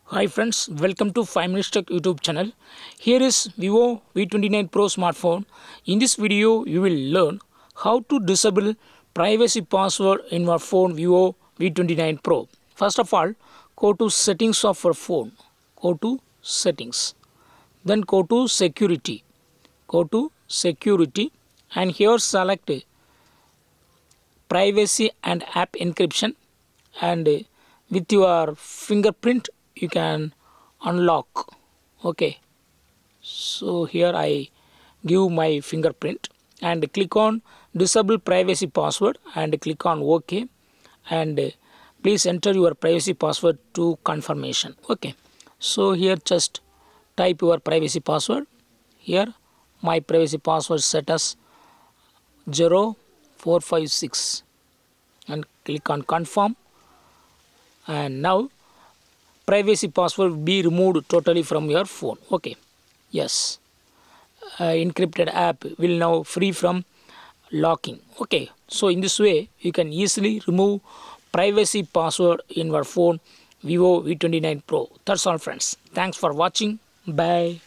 Hi friends, welcome to 5 Minutes Tech YouTube channel. Here is Vivo V29 Pro smartphone. In this video, you will learn how to disable privacy password in your phone Vivo V29 Pro. First of all, go to settings of your phone. Go to settings. Then go to security. Go to security and here select privacy and app encryption, and with your fingerprint you can unlock. Okay, so here I give my fingerprint and click on disable privacy password and click on OK, and please enter your privacy password to confirmation. Okay, so here just type your privacy password. Here my privacy password set as 0456 and click on confirm, and now privacy password will be removed totally from your phone. Okay, yes, encrypted app will now free from locking. Okay, so in this way you can easily remove privacy password in your phone Vivo V29 Pro. That's all friends, thanks for watching, bye.